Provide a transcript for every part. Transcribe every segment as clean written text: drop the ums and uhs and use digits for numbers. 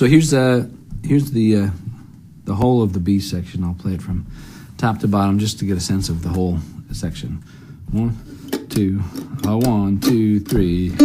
So here's the whole of the B section. I'll play it from top to bottom just to get a sense of the whole section. 1, 2, 1, 2, 3.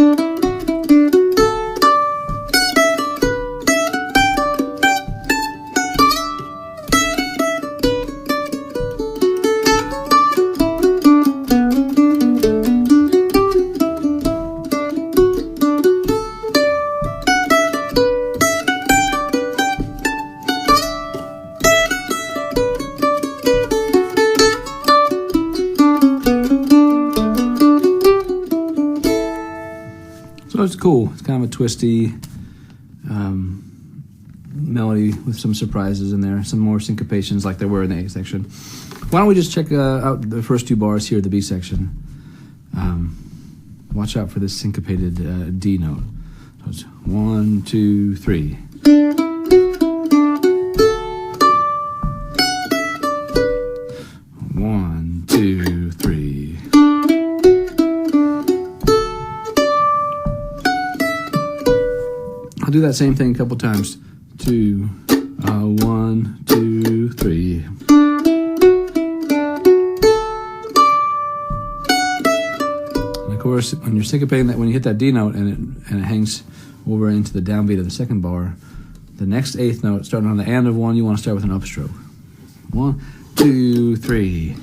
So it's cool. It's kind of a twisty melody with some surprises in there, some more syncopations like there were in the A section. Why don't we just check out the first 2 bars here at the B section. Watch out for this syncopated D note. So it's 1, 2, 3. One, two, three. I'll do that same thing a couple times. 2, 1, 2, 3. And of course, when you're syncopating that, when you hit that D note and it hangs over into the downbeat of the second bar, the next 8th note, starting on the end of 1, you want to start with an upstroke. 1, 2, 3.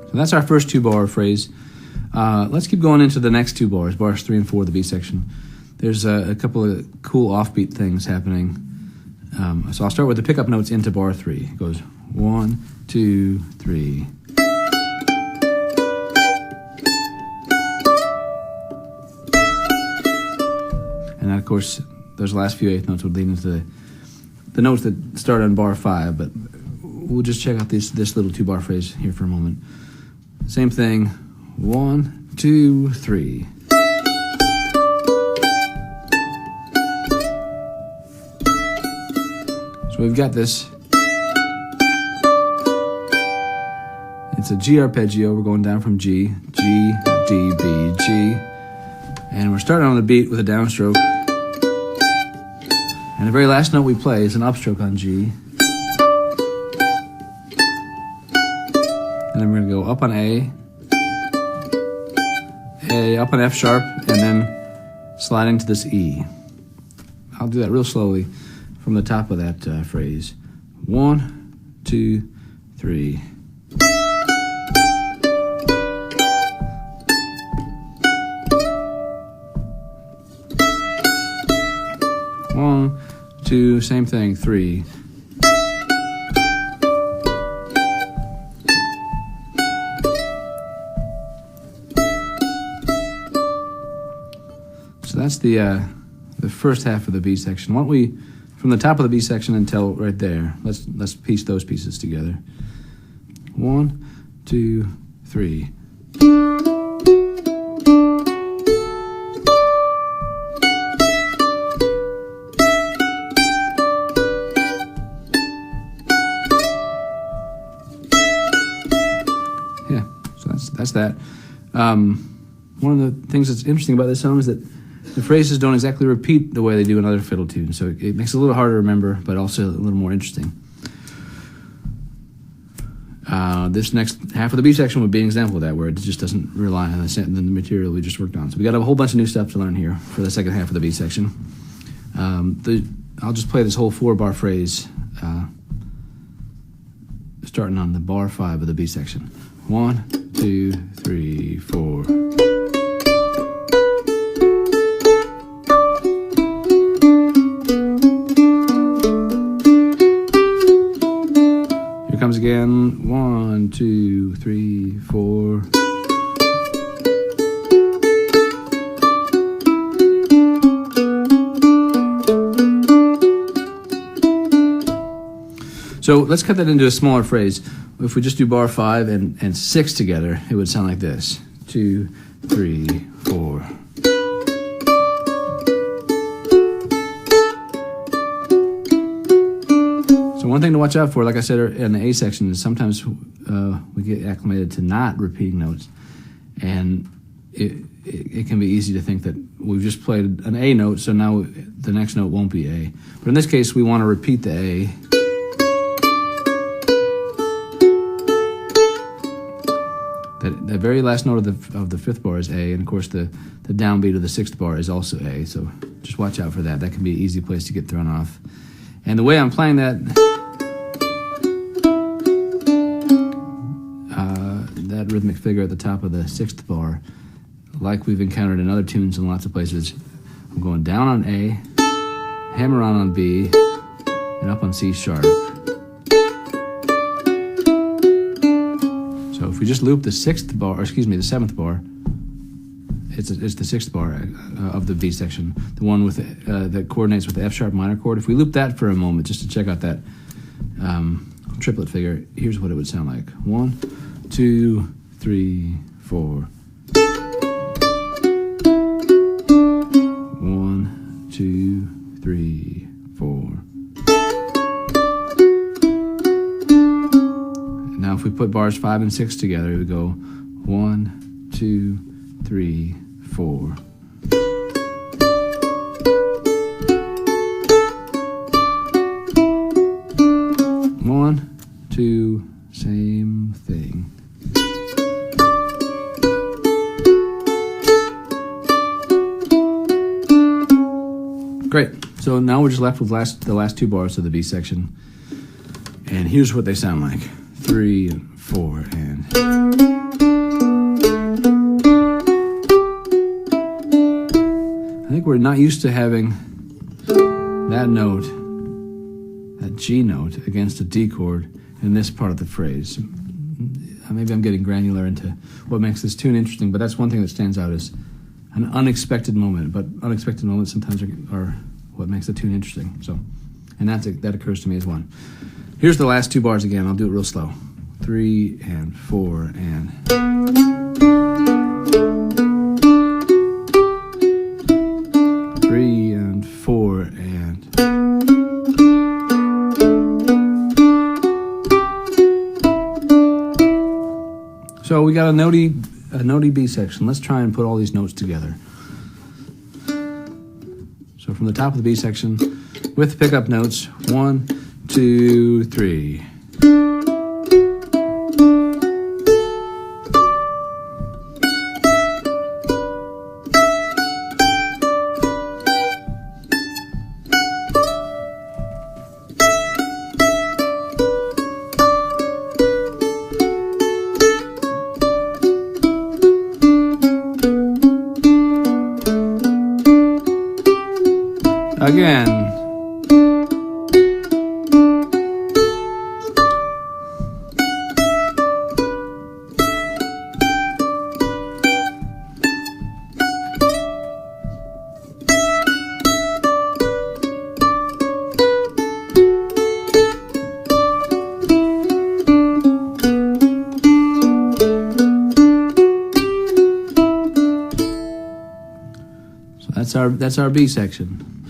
So that's our first 2-bar phrase. Let's keep going into the next 2 bars, bars 3 and 4 of the B section. There's a couple of cool offbeat things happening. So I'll start with the pickup notes into bar 3. It goes 1, 2, 3. And then, of course, those last few 8th notes would lead into the notes that start on bar 5, but we'll just check out this little 2-bar phrase here for a moment. Same thing, 1, 2, 3. So we've got this. It's a G arpeggio. We're going down from G, G, D, B, G. And we're starting on the beat with a downstroke. And the very last note we play is an upstroke on G. And then we're going to go up on A, up on F sharp, and then sliding to this E. I'll do that real slowly from the top of that phrase. 1, 2, 3. One, 2, same thing, 3. So that's the first half of the B section. Why don't we, from the top of the B section until right there, let's piece those pieces together. 1, 2, 3. Yeah, so that's that. One of the things that's interesting about this song is that the phrases don't exactly repeat the way they do in other fiddle tunes, so it makes it a little harder to remember, but also a little more interesting. This next half of the B section would be an example of that, where it just doesn't rely on the material we just worked on. So we got a whole bunch of new stuff to learn here for the second half of the B section. I'll just play this whole 4-bar phrase, starting on the bar 5 of the B section. 1, 2, 3, 4. Comes again. 1, 2, 3, 4. So let's cut that into a smaller phrase. If we just do bar 5 and 6 together, it would sound like this. 2, 3, 4. So one thing to watch out for, like I said in the A section, is sometimes we get acclimated to not repeating notes. And it can be easy to think that we've just played an A note, so now the next note won't be A. But in this case, we want to repeat the A. The very last note of the fifth bar is A, and of course the downbeat of the sixth bar is also A, so just watch out for that. That can be an easy place to get thrown off. And the way I'm playing that, that rhythmic figure at the top of the sixth bar, like we've encountered in other tunes in lots of places, I'm going down on A, hammer on B, and up on C sharp. So if we just loop the sixth bar, or excuse me, the seventh bar, it's the sixth bar of the B section, the one with that coordinates with the F sharp minor chord. If we loop that for a moment, just to check out that triplet figure, here's what it would sound like: 1, 2, 3, 4. 1, 2, 3, 4. Now if we put bars 5 and 6 together, we go 1, 2, 3, 4. One, two, same thing. Great. So now we're just left with the last two bars of the B section. And here's what they sound like. 3 and 4 and... I think we're not used to having that note, that G note, against a D chord in this part of the phrase. Maybe I'm getting granular into what makes this tune interesting, but that's one thing that stands out as an unexpected moment. But unexpected moments sometimes are what makes a tune interesting. So, and that occurs to me as one. Here's the last two bars again. I'll do it real slow. 3 and 4 and... 3 and 4 and... So we got a notey B section. Let's try and put all these notes together. So from the top of the B section, with pickup notes, 1, 2, 3. Again. So that's our B section.